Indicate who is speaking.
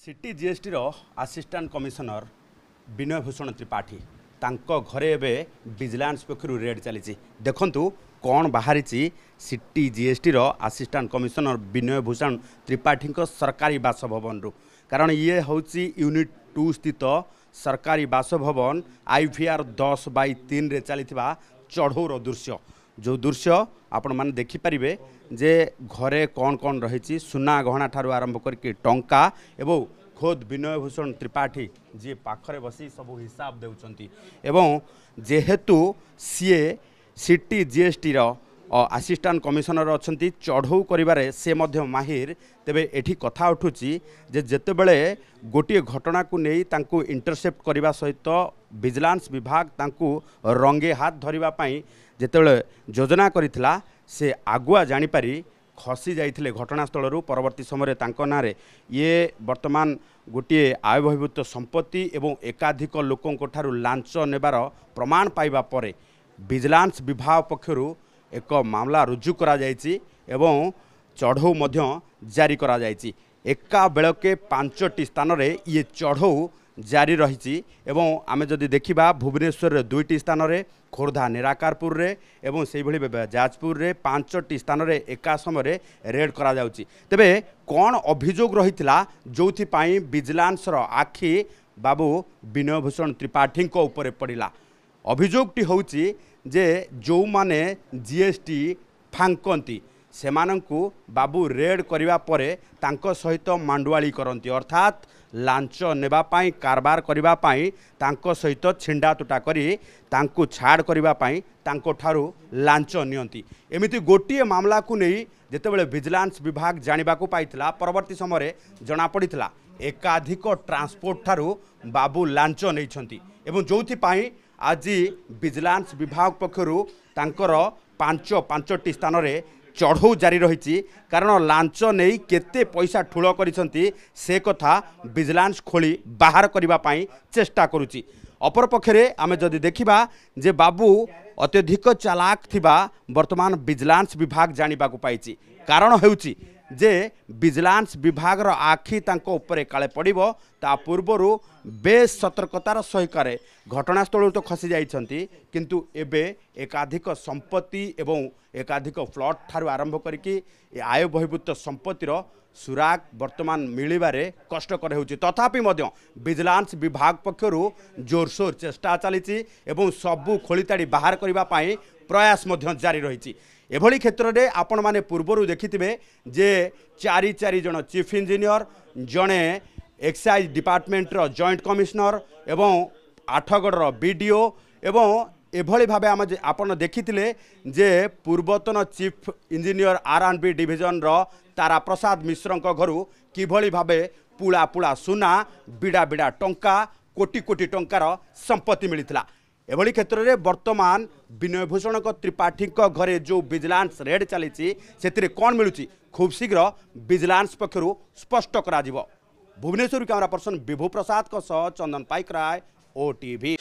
Speaker 1: City GST assistant commissioner विनय भूषण त्रिपाठी तांको घरे एबे विजिलेंस पक्षरु रेड चली देखंतु कौन बाहरी सिटी जीएसटी असिस्टेंट कमिशनर विनय भूषण त्रिपाठी सरकारी बासभवन रु कारण ये होची यूनिट 2 स्थित सरकारी बासभवन IVR 10/3 रे चलीथिबा चढ़ौर दृश्य जो दृश्य आपण माने देखि परिबे जे घरे कौन कौन रही सुना गहना ठारू आरंभ करके टंका एवं खोद विनय भूषण त्रिपाठी जी पाखरे बसी सब हिसाब देउचंती एवं जेहेतु CA city GST assistant commissioner अच्छी चढ़ऊ करिबारे से मध्य माहिर तेबे एठी कथा उठुची जे जेतेबेले गोटे घटना को नहीं तांकु इंटरसेप्ट करने सहित विजिलेंस विभाग तांकु रंगे हाथ धरिबा पई जेतेबेले योजना करितला से आगुआ जानिपारी खसी जाइथिले घटनास्थल परवर्ती समय तांको नारे ये वर्तमान गोटे आय बहिर्भूत संपत्ति एवं एकाधिक लोकों ठारू लांच नेबार प्रमाण पाइबा परे विजिलेंस विभाग पक्षरु एक मामला रुजु करा जायछि एवं चढ़ऊ मध्य जारी करा जायछि एका बेलके 5टी स्थान रे ये चढ़ऊ जारी रही एवं आमे जदि देखिबा भुवनेश्वर रे 2टी स्थान रे खोर्धा निराकारपुर रे एवं से भली जाजपुर रे 5टी स्थान रे एका समय रेड करा जाउछि तेबे कौन अभियोग रहितला जोथि पई विजिलेंस रो आखि बाबू विनय भूषण त्रिपाठी को ऊपर पड़िला अभियोगटी होउछि जे जो माने जीएसटी फांकंती सेमानंकु बाबू रेड करिवा परे तांको सहित मांडवाली करंती अर्थात लांच नेबा पाई कारबार करिवा पाई तांको सहित छिंडा तुटा करी तांको छाड़ करिवा पाई तांको ठारू लांच नियंती एमिति गोटिए मामला को नहीं जेतेबेले विजिलेंस विभाग जानिबा को पाइथिला परवर्ती समय जना पड़िथिला एकाधिक ट्रांसपोर्ट ठारू बाबू लांच नैछंती एवं जोथि पाई आज विजिलेंस विभाग पक्षरु तांकर 5टी स्थान रे चढ़ऊ जारी रही कारण लांच नहीं केते पैसा ठूल करिसंती से कथा विजिलेंस खोली बाहर करबा पाई चेष्टा करुची अपर पक्षरे आमे जदि देखिबा जे बाबू अत्यधिक चालाक थिबा वर्तमान विजिलेंस विभाग जानिबा को पाइची कारण हेउची जे विजिलेंस विभाग रो आखि तांको ऊपर काले पड़िबो ता पूर्वरु बेस सतर्कतार सहिकारे घटनास्थल तो खसी जाइछंती किंतु एबे एकाधिक संपत्ति एवं एकाधिक फ्लॉट ठारू आरंभ करके आय बहिर्भूत संपत्तिर सुराग वर्तमान मिलिबारे कष्टकर होउची तथापि मध्य विजिलेंस विभाग पक्षरु जोरसोर चेष्टा चलीची एवं सबु खोलिताड़ी बाहर करबा पाई प्रयास मध्य जारी रही एभली क्षेत्र में आपण माने पूर्वरु देखिथिबे जे चारि जन चीफ इंजीनियर जड़े एक्साइज डिपार्टमेंट रो जॉइंट कमिश्नर एवं आठगढ़ बीडीओ एवं एभली भाबे आपण देखिथिले जे पूर्वतन चीफ इंजीनियर R&B डिविजन रो तारा प्रसाद मिश्र घरु किभली भाबे पुला पुला सुना बिड़ा बिड़ा टंका कोटी कोटी टंकार संपत्ति मिलिथिला एभली क्षेत्र में वर्तमान विनय भूषण त्रिपाठी घरे जो विजिलेंस रेड चली से कौन मिलूँ खूब शीघ्र विजिलेंस पक्षरु स्पष्ट करा जिवो। भुवनेश्वर कैमरा पर्सन विभु प्रसाद सह चंदन पाइक राय OTV।